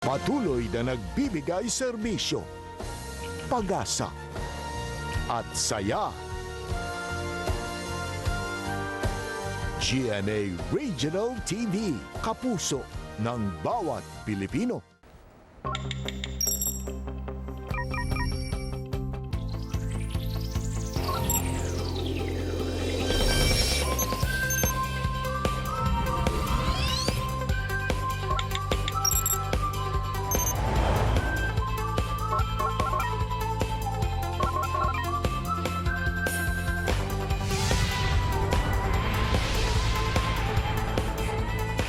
Patuloy na nagbibigay serbisyo, pag-asa at saya. GMA Regional TV, kapuso ng bawat Pilipino.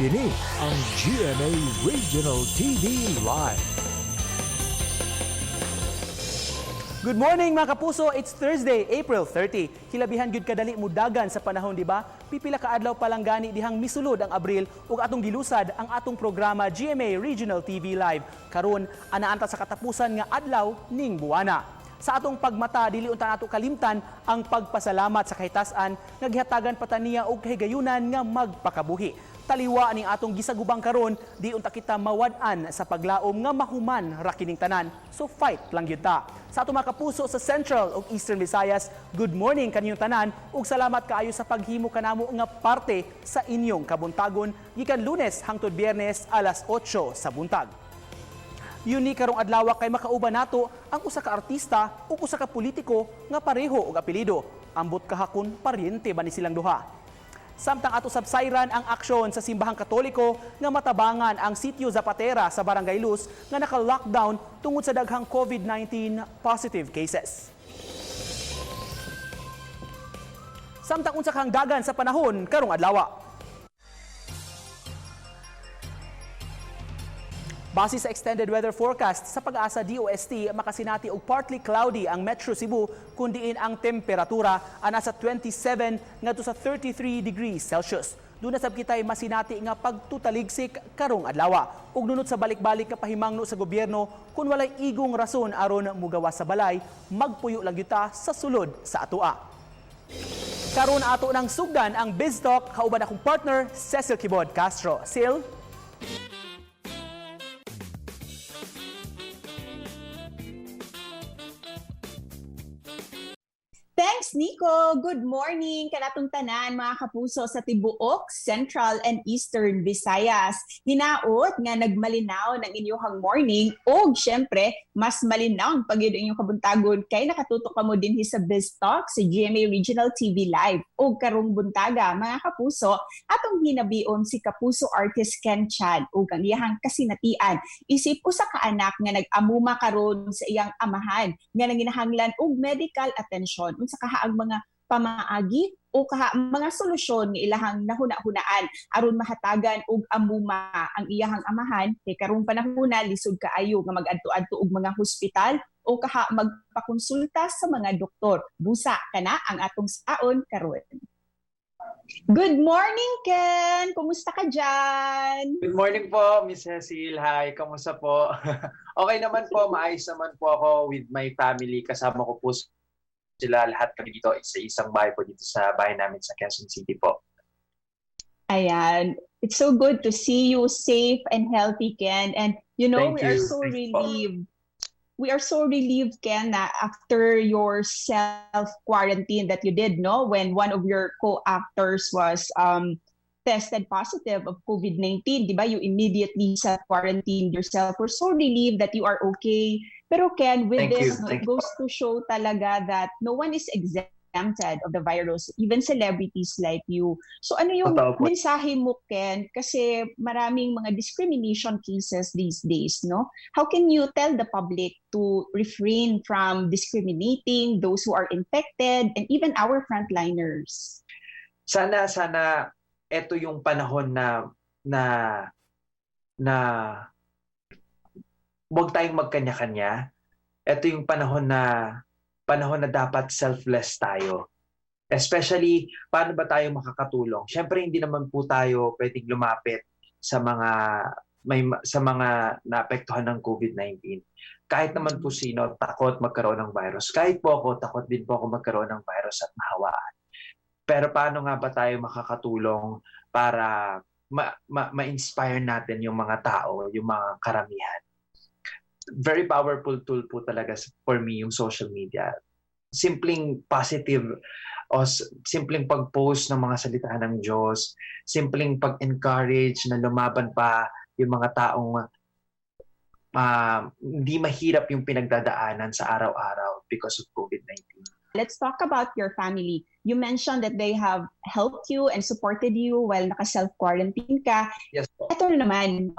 Kini ang GMA Regional TV Live. Good morning mga kapuso, it's Thursday, April 30. Hilabihan gyud kadali mudagan sa panahon, di ba? Pipila ka adlaw pa lang gani dihang misulod ang Abril ug atong gilusad ang atong programa GMA Regional TV Live. Karon anaanta sa katapusan nga adlaw ning buwana. Sa atong pagmata, dili unta nato kalimtan ang pagpasalamat sa kahitasan nga gihatagan pa taniya og kahigayunan nga magpakabuhi. Taliwa ning atong gisagubang karon, di unta kita mawad-an sa paglaom nga mahuman ra kining tanan. So fight lang gyud ta. Sa atong mga kapuso sa Central ug Eastern Visayas, good morning kaninyong tanan ug salamat kaayo sa paghimo kanamo nga parte sa inyong kabuntagon gikan Lunes hangtod Biyernes alas 8 sa buntag. Yuni karong adlaw kay makauban nato ang usa ka artista ug usa ka politiko nga pareho og apelyido. Ambot kahakon paryente ba ni silang duha? Samtang ato sabsayran ang aksyon sa simbahang Katoliko nga matabangan ang sitio Zapatera sa Barangay Luz nga naka-lockdown tungod sa daghang COVID-19 positive cases. Samtang unsa kang dagan sa panahon karong adlaw. Base sa extended weather forecast sa Pag-asa DOST, makasinati og partly cloudy ang Metro Cebu kun diin ang temperatura ana sa 27 ngadto sa 33 degrees Celsius. Doon na sab kitay masinati nga pagtutaligsik karong adlaw. Ug nunot sa balik-balik nga pahimangno sa gobyerno kun walay igong rason aron mugawas sa balay, magpuyo lang yuta sa sulod sa atua. Karon ato nang sugdan ang BizTalk kauban akong partner Cecil Kibod Castro. Sil. Thanks, Nico. Good morning kanatong tanan mga kapuso sa tibuok, Central and Eastern Visayas. Hinaot nga nagmalinaw ng inyong morning ug syempre mas malinaw pag yun inyong kabuntagon kay nakatutok kamo dinhi sa BizTalk sa GMA Regional TV Live. Ug karong buntaga mga kapuso, atong hinabion si kapuso artist Ken Chan ug ang iyang kasinatian isip usa ka anak nga nag-amuma karon sa iyang amahan nga nanginahanglan og medical attention sa kahaang mga pamaagi o kahaang mga solusyon nga ilahang nahuna-hunaan aron mahatagan og amuma ang iyahang amahan kay karong panahon lisod kaayo nga mag-adto-adto og mga hospital o kaha magpakonsulta sa mga doktor. Busa kana ang atong saon karon. Good morning, Ken! Kumusta ka dyan? Good morning po, Miss Cecil. Hi, kamusta po? Okay naman po, maayos naman po ako with my family. Kasama ko po sila lahat kami dito sa isang bahay po dito sa bahay namin sa Quezon City po. Ayan. It's so good to see you safe and healthy, Ken. And you know, we are so relieved. We are so relieved, Ken, na after your self-quarantine that you did, no? When one of your co-actors was tested positive of COVID-19, di ba? You immediately self-quarantined yourself. We're so relieved that you are okay. Pero Ken, with this, it goes to show talaga that no one is exempted of the virus, even celebrities like you. So ano yung mensahe mo, Ken? Kasi maraming mga discrimination cases these days, no? How can you tell the public to refrain from discriminating those who are infected and even our frontliners? Sana ito yung panahon na huwag tayong magkanya-kanya. Ito yung panahon na dapat selfless tayo. Especially, paano ba tayo makakatulong? Siyempre, hindi naman po tayo pwedeng lumapit sa mga naapektuhan ng COVID-19. Kahit naman po sino takot magkaroon ng virus. Kahit po ako, takot din po ako magkaroon ng virus at mahawaan. Pero paano nga ba tayo makakatulong para ma-inspire natin yung mga tao, yung mga karamihan? very powerful tool po talaga for me yung social media. Simpleng positive o simpleng pag-post ng mga salita ng Diyos, simpleng pag-encourage na lumaban pa yung mga taong hindi mahirap yung pinagdadaanan sa araw-araw because of COVID-19. Let's talk about your family. You mentioned that they have helped you and supported you while naka-self-quarantine ka. Yes po. Ito naman,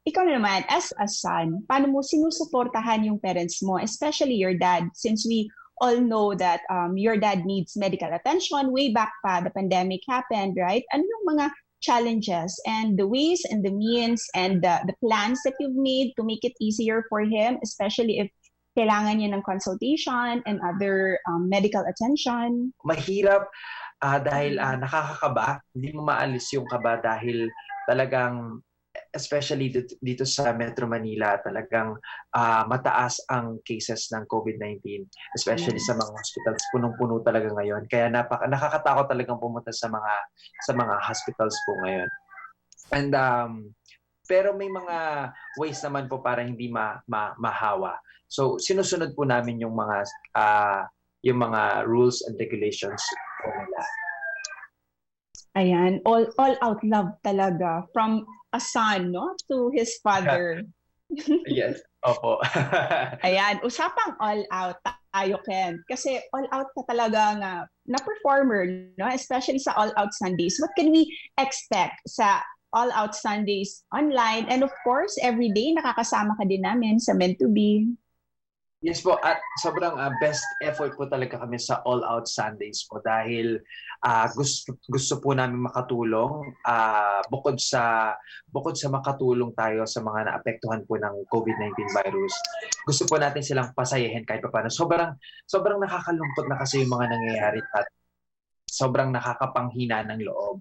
ikaw naman, as a son, paano mo sinusuportahan yung parents mo, especially your dad, since we all know that your dad needs medical attention way back pa the pandemic happened, right? Ano yung mga challenges and the ways and the means and the plans that you've made to make it easier for him, especially if kailangan niya ng consultation and other medical attention? Mahirap dahil nakakakaba. Hindi mo maalis yung kaba dahil talagang, especially dito sa Metro Manila, talagang mataas ang cases ng COVID-19, especially sa mga hospitals. Punong-puno talaga ngayon. Kaya nakakatakot talagang pumunta sa mga hospitals po ngayon. And pero may mga ways naman po para hindi mahawa. So sinusunod po namin yung mga rules and regulations po nila. Ayan, all out love talaga from a son, no, to his father. Yes, opo. Ayan, usapang all out tayo, Ken. Kasi all out ka talaga na performer, no? Especially sa All Out Sundays. What can we expect sa All Out Sundays online? And of course, every day nakakasama ka din namin sa Meant to Be. Yes po, at sobrang best effort po talaga kami sa All Out Sundays po dahil gusto po namin makatulong bukod sa makatulong tayo sa mga naapektuhan po ng COVID-19 virus. Gusto po natin silang pasayahin kahit paano. Sobrang nakakalungkot na kasi yung mga nangyayari at sobrang nakakapanghina ng loob.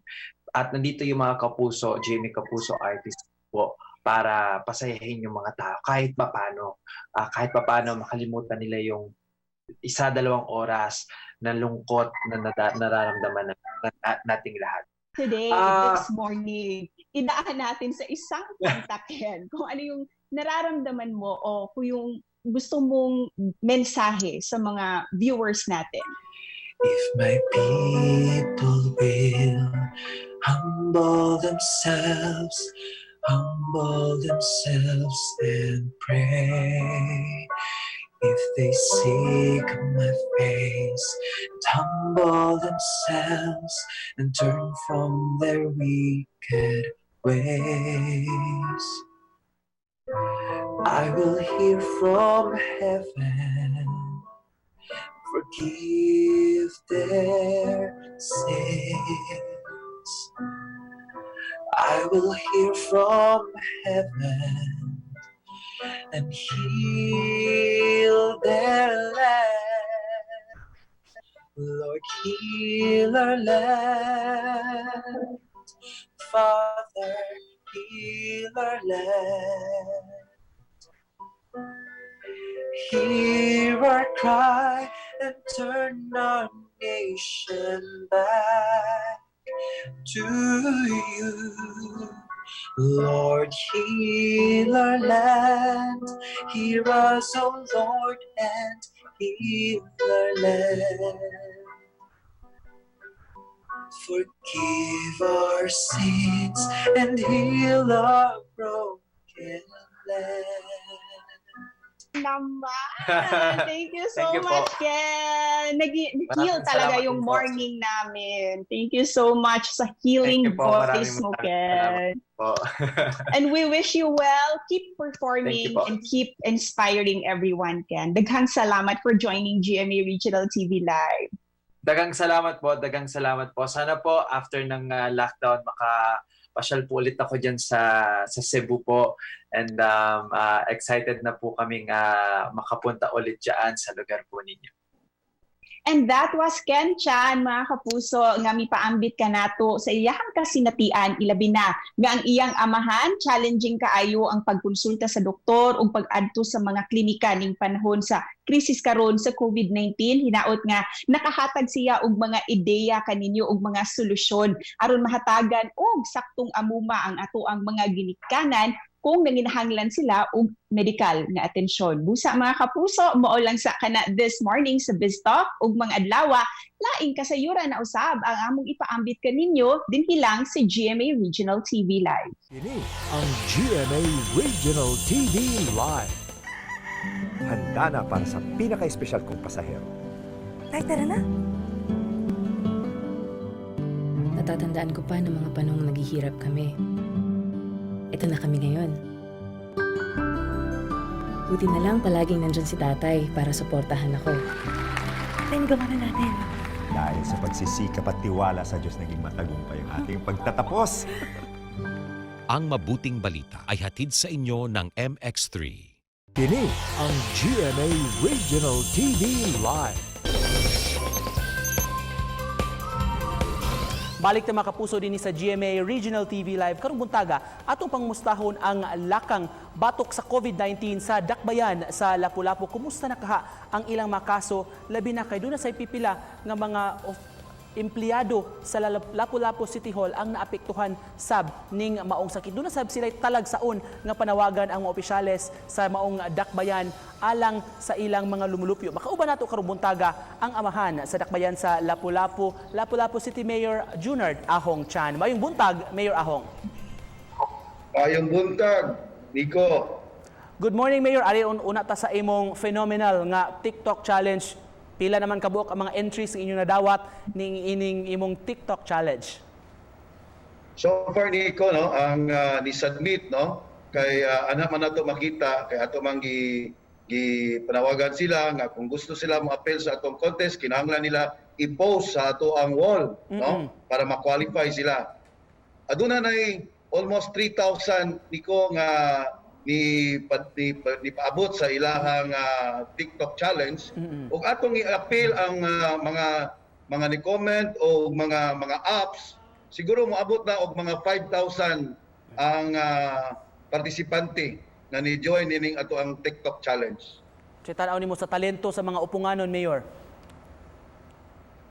At nandito yung mga Kapuso, Jamie Kapuso artist po, para pasayahin yung mga tao kahit papaano makalimutan nila yung 1-2 oras na lungkot na nararamdaman nating lahat. Today, this morning, idaan natin sa isang kontakin kung ano yung nararamdaman mo o kung yung gusto mong mensahe sa mga viewers natin. If my people will humble themselves and pray. If they seek my face and humble themselves and turn from their wicked ways, I will hear from heaven, forgive their sins. I will hear from heaven and heal their land. Lord, heal our land. Father, heal our land. Hear our cry and turn our nation back to you. Lord, heal our land. Hear us, O Lord, and heal our land. Forgive our sins and heal our broken land. Naman! Thank you so Thank you po. much, Ken! Nag-heal Maraming talaga salamat yung din po. morning namin. Thank you so much sa healing Thank you po. voice mo, Maraming Ken. po. And we wish you well. Keep performing Thank you po. and keep inspiring everyone, Ken. Daghang salamat for joining GMA Regional TV Live. Dagang salamat po. Sana po after ng lockdown pasyal po ulit ako dyan sa Cebu po. And excited na po kaming makapunta ulit dyan sa lugar po ninyo. And that was Ken Chan, mga kapuso, nga mipaambit ka nato sa iyahang kasinatian, ilabi na nga ang iyang amahan, challenging kaayo ang pagkonsulta sa doktor o pag-adto sa mga klinika ning panahon sa krisis karon sa COVID-19. Hinaot nga nakahatag siya og mga ideya kaninyo og mga solusyon aron mahatagan og saktong amuma ang ato ang mga ginikanan kung nanginahanglan sila og medikal nga atensyon. Busa mga kapuso, mao lang sa kana this morning sa BizTalk ug mga adlawa, laing kasayuran na usab ang among ipaambit kaninyo dinhi lang sa GMA Regional TV Live. Kini ang GMA Regional TV Live. Handa na para sa pinaka-espesyal kong pasahero. Tay, tara na. Natatandaan ko pa ng mga panahong naghihirap kami. Ito na kami ngayon. Buti na lang palaging nandyan si tatay para suportahan ako. Tay, magawa na natin. Dahil sa pagsisikap at tiwala sa Diyos, naging matagumpay ang ating pagtatapos. Ang mabuting balita ay hatid sa inyo ng MX3. Kini ang GMA Regional TV Live. Balik na mga kapuso din sa GMA Regional TV Live karong buntaga atong pangmustahon ang lakang batok sa COVID-19 sa Dakbayan sa Lapu-Lapu. Kumusta na kaha ang ilang mga kaso, labi na kay doon na say pipila nga mga empleyado sa Lapu-Lapu City Hall ang naapektuhan sab ning maong sakit. Doon na sab sila talagsaon nga panawagan ang mga opisyales sa maong Dakbayan alang sa ilang mga lumulupyo. Makauban nato karong buntaga ang amahan sa Dakbayan sa Lapu-Lapu, Lapu-Lapu City Mayor Junard Ahong Chan. Mayong buntag, Mayor Ahong. Ayong buntag, Nico. Good morning, Mayor. Ari una ta sa imong phenomenal nga TikTok challenge. Pila naman kabuok ang mga entries ng inyong nadawat ning ining imong TikTok challenge? So far, Nico, no, ang ni-submit, no, kay anak man nato makita, kay ato mang panawagan sila nga kung gusto sila mo-appeal sa atong contest, kinahanglan nila i-post sa ato ang wall, no, para ma-qualify sila. Aduna na almost 3,000, Nico, nga ni paabot sa ilahang TikTok challenge ug atong i-appeal ang mga ni-comment o mga apps, siguro moabot na og mga 5,000 ang partisipante na ni-join ining ato ang TikTok challenge. Sa tanaw nimo sa talento sa mga upunganon, Mayor?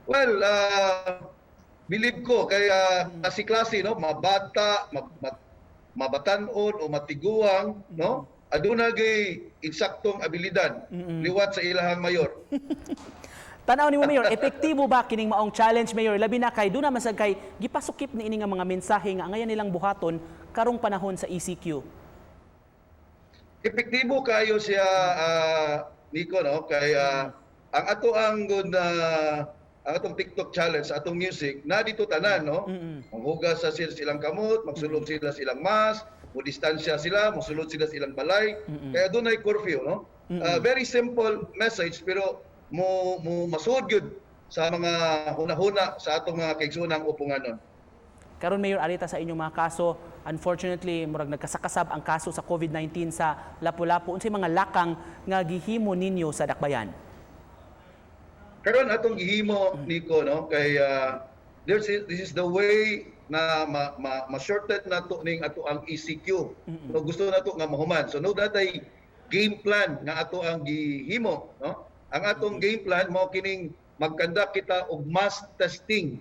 Well, believe ko kaya klase-klase, no, mabata, mabatanon o matiguang, no, aduna gay insaktong abilidad liwat sa ilahang mayor. Tanaw nimo, Mayor, epektibo ba kining maong challenge, Mayor? Labi na kay duna man sad kay gipasukip ni ini nga mga mensahe nga ngayon nilang buhaton karong panahon sa ECQ. Epektibo kayo siya, Nico, no, kay ang ato ang ang atong TikTok challenge, atong music, na dito tanan, no? Maghugas sa silang kamot, magsulod sila silang mask, distansya sila, magsulod sila silang balay. Kaya doon ay curfew, no? Very simple message, pero masud gyud sa mga hunahuna sa atong mga kaigsunang upunganon. Karon, Mayor, arita sa inyong mga kaso, unfortunately, murag nagkasakasab ang kaso sa COVID-19 sa Lapu-Lapu. Unsay mga lakang nga gihimo ninyo sa Dakbayan? Karon atong gihimo, Nico, no, kay this is the way na ma-shorten nato ning ato ang ECQ. So gusto nato nga mahuman. So no datay game plan nga ato ang gihimo, no? Ang atong game plan mao kining magkandak kita og mass testing.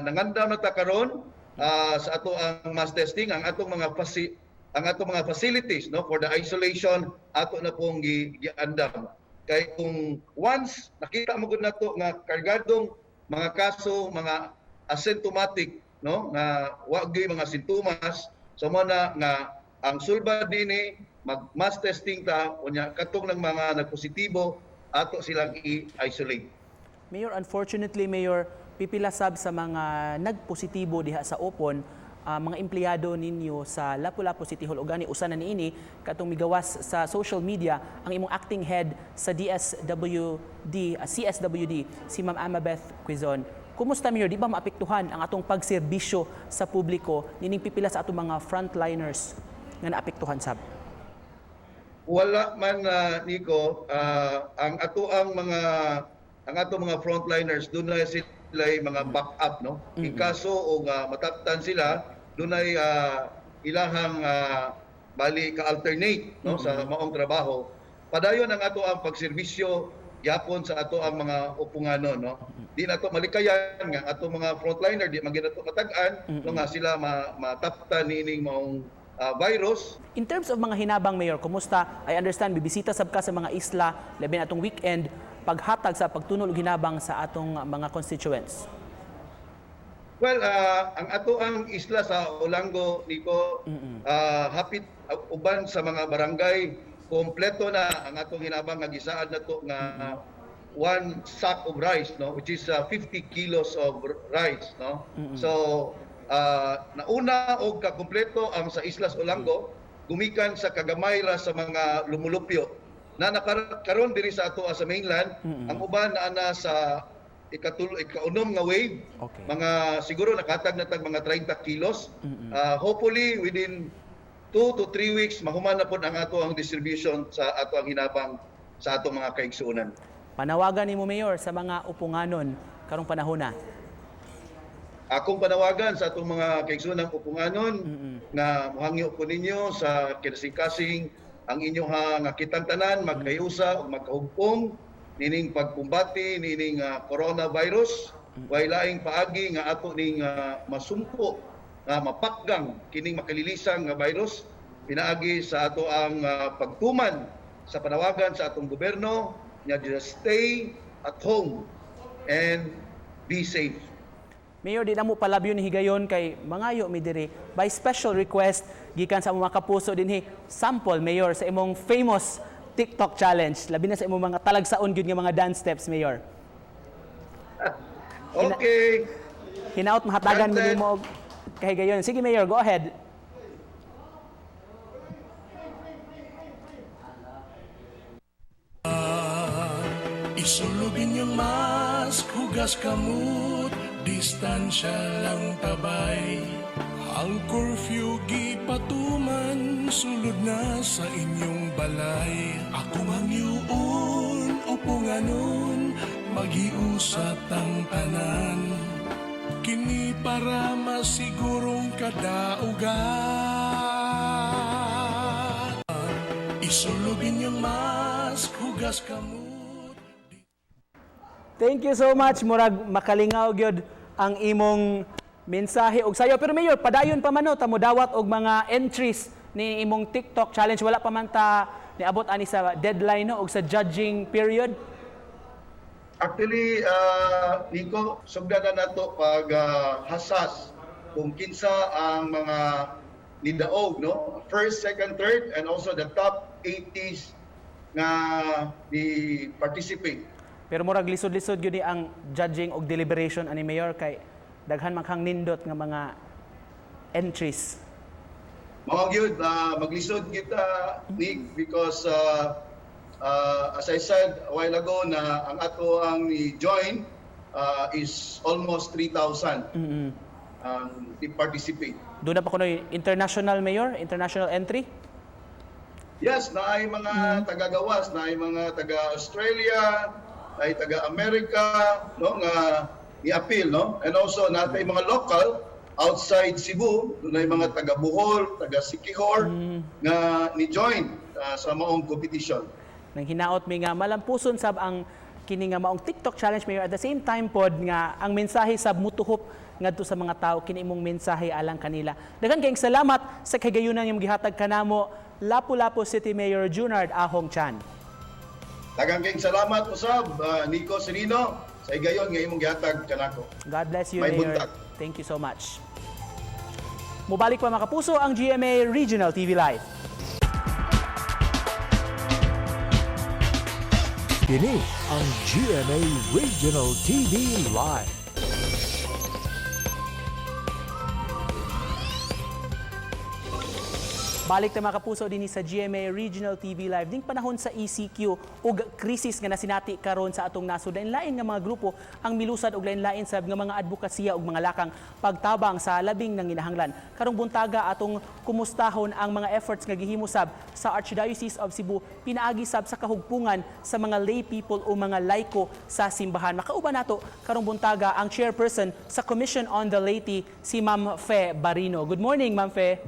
Nangandam na ta karon sa ato ang mass testing, ang atong mga facilities, no, for the isolation ato na pong giandam. Kay kung once nakita mo gud nato nga kargadong mga kaso, mga asymptomatic, no, nga wa gyud mga sintomas, so mo na nga ang sulbad dinhi mag-mass testing ta unya katong ng mga nagpositibo ato silang i-isolate. Mayor, unfortunately, Mayor, pipila sab sa mga nagpositibo diha sa Opon, mga empleyado ninyo sa Lapu-Lapu City Hall, o gani usa na niini katong migawas sa social media ang imong acting head sa CSWD, si Ma'am Amabeth Quizon. Kumusta, Mayor? Di ba maapektuhan ang atong pagserbisyo sa publiko nining pipila sa atong mga frontliners nga naapektuhan sab? Wala man, Nico, ang atong mga frontliners doon na sila mga backup, no? In kaso o mataptan sila, doon ay ilahang bali ka-alternate, no, sa maong trabaho. Padayon ang ato ang pagserbisyo yapon sa ato ang mga upunganon, no. Di nato malikayan nga ato mga frontliner di magina to matag-an no nga sila mataptan nining maong virus. In terms of mga hinabang, Mayor, kumusta? I understand, bibisita sab ka sa mga isla, labi na atong weekend, paghatag sa pagtunol og hinabang sa atong mga constituents. Well, ang ato ang isla sa Olango, Nico, hapit uban sa mga barangay, kompleto na ang atong hinabang nga gisaad na to nga one sack of rice, no, which is 50 kilos of rice, no. So nauna og kakompleto ang sa Islas Olango gumikan sa kagamay ra sa mga lumulupyo na nakaron diri sa ato sa mainland. Ang uban na ana sa ikaunom nga wave, Okay. mga siguro nakatag na tag mga 30 kilos. Hopefully within 2 to 3 weeks mahuman na pod ang ato ang distribution sa ato ang hinabang sa ato mga kaigsuonan. Panawagan nimo, Mayor, sa mga upunganon karong panahon na. Akong panawagan sa atong mga kaigsuonang upunganon nga mohangyo po ninyo sa kinasing-kasing ang inyong nga kitang tanan magkayusa ug magkahugpong nining pagkumbati nining coronavirus. Way laing paagi nga ato ning masumpo nga mapakgang kining makalilisang nga virus pinaagi sa ato ang pagtuman sa panawagan sa atong gobyerno nga just stay at home and be safe. Mayor, di na mo palabyo ni higayon kay mangayo mi diri by special request gikan sa mga kapuso dinhi sample, Mayor, sa imong famous TikTok challenge, labi na sa imong mga talagsaon gyud nga mga dance steps, Mayor. Okay. Hinaot mahatagan mo nimo og kahigayon. Sige, Mayor, go ahead. Isulubin yung mask, hugas kamot, distansya lang tabay. Ang curfew gipatuman, sulod na sa inyong balay. Ako ang yuon, upunganon, magiusat ang tanan. Kini para masigurong kadaugan. Isulubin yung mask, hugas kamot. Thank you so much. Murag makalingaw gyud ang imong mensahe og sayo. Pero Mayor, padayon pa man no, tamo dawat og mga entries ni imong TikTok challenge. Wala pa man ta niabot ani sa deadline no og sa judging period. Actually, Nico, sugdan na nato pag hasas kung kinsa ang mga nidaog, no? First, second, third, and also the top 80s nga ni participate. Pero murag lisod-lisod gyud ni ang judging og deliberation ani Mayor kay daghan man kang nindot nga mga entries. Mao gyud maglisod kita, Nick, because as I said a while ago na ang ato ang ni-join is almost 3,000 participate. Doon na pa kuno international, Mayor, international entry. Yes, naay mga taga-gawas, naay mga taga-Australia, ay taga-America, no, nga i-appeal, no? And also natay mga local outside Cebu, dunay mga taga-Bohol, taga-Siquijor nga ni-join sa maong competition. Nang hinaot mi nga malampuson sab ang kini nga maong TikTok challenge, Mayor, at the same time pod nga ang mensahe sab mutuhop ngadto sa mga tao kini imong mensahe alang kanila. Daghan kayong salamat sa kagayunan yung gihatag kanamo, Lapu-Lapu City Mayor Junard Ahong Chan. Daghang kayong salamat usab, Nico Serino, sa higayon nga imong gihatag kanako. God bless you, May Mayor. buntag. Thank you so much. Mubalik pa mga kapuso ang GMA Regional TV Live. Kini ang GMA Regional TV Live. Balik na mga kapuso din sa GMA Regional TV Live. Ding panahon sa ECQ ug krisis nga nasinati karon sa atong nasod. Lain nga mga grupo ang milusad og lain-lain sab nga mga advokasya ug mga lakang pagtabang sa labing nang ginahanglan. Karong buntaga atong kumustahon ang mga efforts nga gihimo sab sa Archdiocese of Cebu pinaagi sab sa kahugpungan sa mga lay people o mga laiko sa simbahan. Makauban nato karong buntaga ang chairperson sa Commission on the Laity, si Ma'am Fe Barino. Good morning, Ma'am Fe.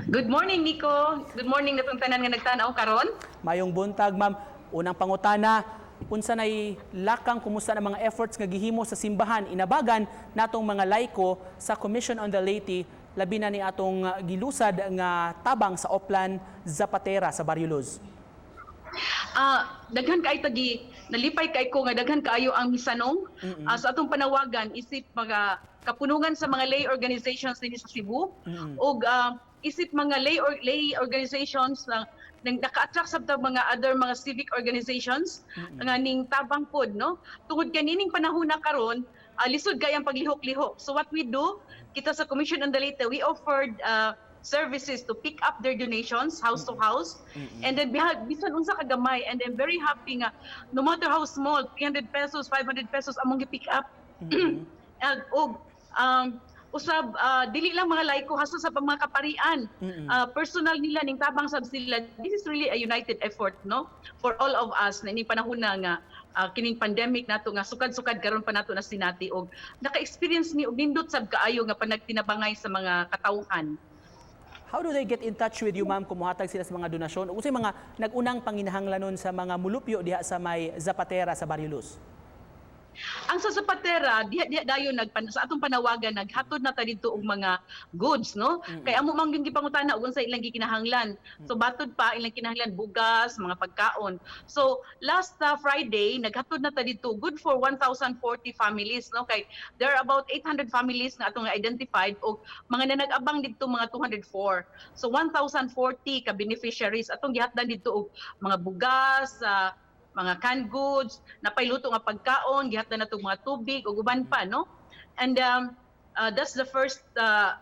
Good morning, Nico. Good morning natong tanan nga nagtanaw karon. Mayong buntag, Ma'am. Unang pangutana, unsa nay lakang kumusta na mga efforts nga gihimo sa simbahan inabagan natong mga laiko sa Commission on the Laity labi na ni atong gilusad nga tabang sa Oplan Zapatera sa Barrio Luz? Daghan kay tagi nalipay kay ko nga daghan kaayo ang misanong sa atong panawagan isip mga kapunungan sa mga lay organizations dinhi sa Cebu ug isip mga lay organizations na naka-attract sa mga other mga civic organizations nga ning tabang pod no tungod kanining panahon na karon lisod kay ang paglihok-lihok. So what we do kita sa Commission on the Leyte, we offered services to pick up their donations house to house and then bisan unsa kagamay, and then very happy nga no matter how small, 300 pesos 500 pesos among gi-pick up. Og usab dili lang mga laiko hasta sa mga kaparian, personal nila ning tabang sab sila. This is really a united effort no for all of us na ining panahon na nga kining pandemic nato nga sukad-sukad karon pa nato na sinati og naka-experience ni og nindot sab kaayo nga panagtinabangay sa mga katawhan. How do they get in touch with you, ma'am, kumuhatag sila sa mga donasyon? O mga nag-unang panginahanglanon sa mga mulupyo diha sa may Zapatera sa Barrio Luz? Ang sa Zapatera, diha dayon sa atong panawagan naghatod na ta didto og mga goods no. Kay amo man gyud gipangutana og unsa ilang gikinahanglan. So batod pa ilang kinahanglan bugas, mga pagkaon. So last Friday naghatod na ta didto good for 1,040 families no. Kay there are about 800 families nga atong identified og mga nanag-abang didto mga 204. So 1,040 ka beneficiaries atong gihatdan didto og mga bugas, mga canned goods, napayluto nga pagkaon, gihatdan nato mga tubig ug uban pa no. And that's the first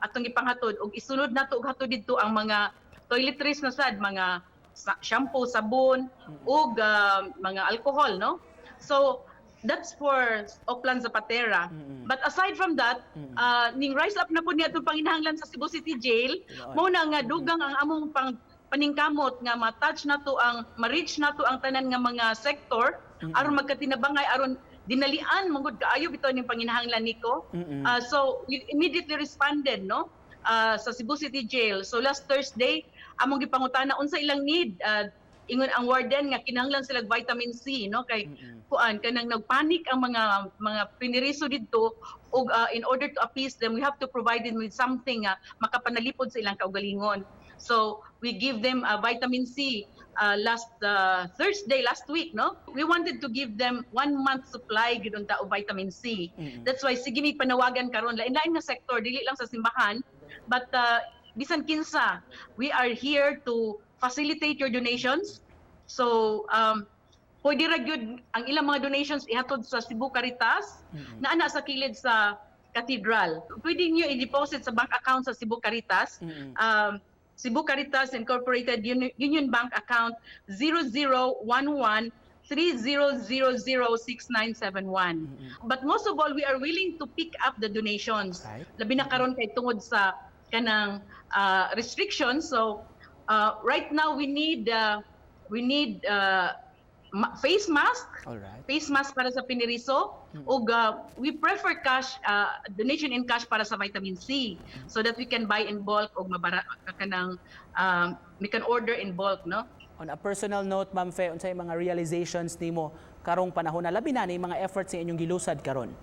atong ipanghatod og isunod nato og hatod didto ang mga toiletries na sad, mga shampoo, sabon ug mga alcohol no. So that's for Oplan Zapatera. But aside from that, ning rise up na po niya itong panginahanglan sa Cebu City Jail, mo na nga dugang ang among paningkamot nga ma-touch nato ang ma-reach nato ang tanan nga mga sektor aron magkatinabangay aron dinalian mangud kaayo bitaw ning panginahanglan niko. So we immediately responded no sa Cebu City Jail. So last Thursday among gipangutana unsa ilang need, ingon ang warden nga kinahanglan sila vitamin C no kay kuan kanang nagpanik ang mga piniriso didto og in order to appease them we have to provide them with something makapanalipod sa ilang kaugalingon. So we give them vitamin C last Thursday last week no. We wanted to give them 1 month supply gid unta og vitamin C. That's why sige mi panawagan karon lain-lain nga sektor dili lang sa simbahan but bisan kinsa we are here to facilitate your donations. So pwede ra gyud ang ilang mga donations ihatod sa Cebu Caritas na ana sa kilid sa Cathedral. Pwede niyo i-deposit sa bank account sa Cebu Caritas. Cebu Caritas Incorporated Union Bank account 0011-30006971. But most of all, we are willing to pick up the donations. Labi na karon kay tungod sa kanang restrictions. So right now we need face mask. Face mask para sa piniriso. Ug we prefer cash, donation in cash para sa vitamin C so that we can buy in bulk og mabara kanang we can order in bulk no. On a personal note, Ma'am Fe, unsay mga realizations nimo karong panahon na labi na ni mga efforts sa inyong gilusad karon?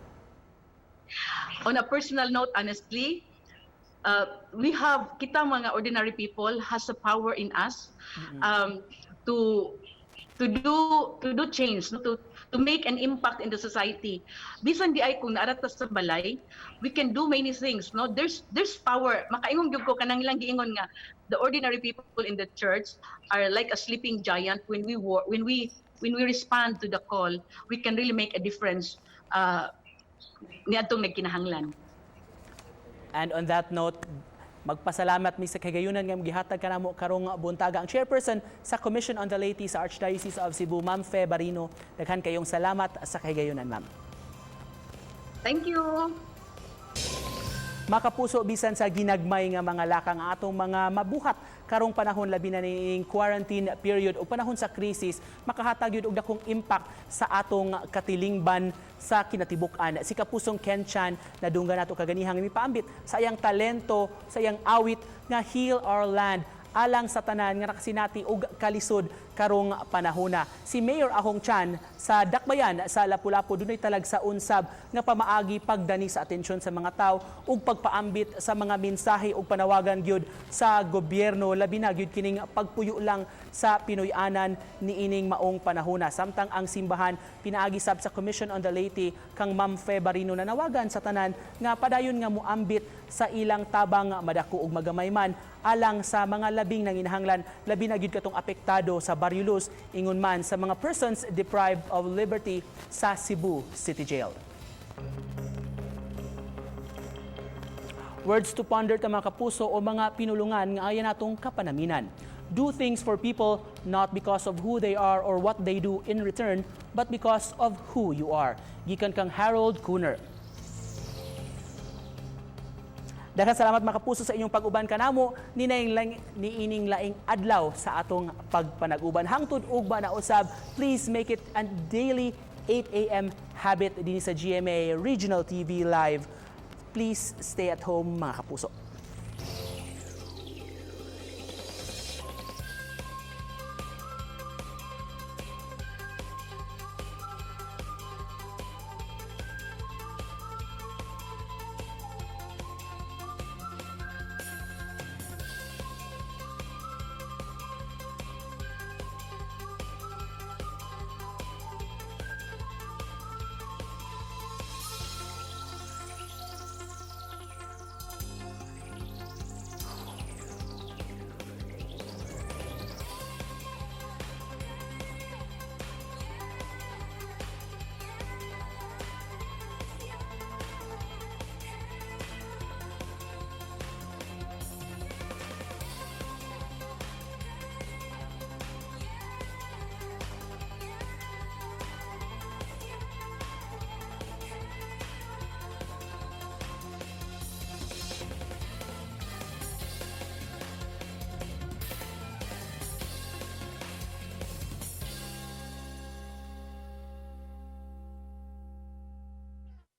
On a personal note, honestly, kita mga ordinary people has a power in us to do change, no? to make an impact in the society. Bisan di ay kung naarata sa balay, we can do many things. No, there's power. Makaingon gyud ko kanang ilang giingon nga the ordinary people in the church are like a sleeping giant. When we respond to the call, we can really make a difference. Niadtong nagkinahanglan. And on that note, magpasalamat mi sa kagayunan nga gihatag kanamo karong buntaga ang chairperson sa Commission on the Leyte sa Archdiocese of Cebu, Ma'am Fe Barino. Daghan kayong salamat sa kagayunan, ma'am. Thank you. Makapuso, bisan sa ginagmay nga mga lakang atong mga mabuhat karong panahon labi na ning quarantine period o panahon sa krisis, makahatag yun og dakong impact sa atong katilingban sa kinatibuk-an. Si Kapusong Ken Chan nadunggan nato kaganihang mipaambit sa iyang talento, sa iyang awit nga Heal Our Land alang sa tanan nga nakasinati og kalisod karong panahona. Si Mayor Ahong Chan sa Dakbayan sa Lapu-Lapu dunay talag sa unsab nga pamaagi pagdani sa atensyon sa mga tao ug pagpaambit sa mga mensahe ug panawagan gyud sa gobyerno labi na gyud kining pagpuyo lang sa Pinoy-anan niining maong panahona. Samtang ang simbahan pinaagi sab sa Commission on the Laity kang Ma'am Fe Barino na nawagan sa tanan nga padayon nga muambit sa ilang tabang madako ug magamay man alang sa mga labing nanginahanglan labi na gyud katong apektado sa Barrio Luz ingon man sa mga persons deprived of liberty sa Cebu City Jail. Words to ponder ta mga kapuso o mga pinulungan nga ayan natong kapanaminan. Do things for people not because of who they are or what they do in return, but because of who you are. Gikan kang Harold Kuner. Daghang salamat mga kapuso sa inyong pag-uban kanamo niining laing adlaw sa atong pagpanag-uban. Hangtod ug ba na usab, please make it a daily 8 a.m. habit din sa GMA Regional TV Live. Please stay at home mga kapuso.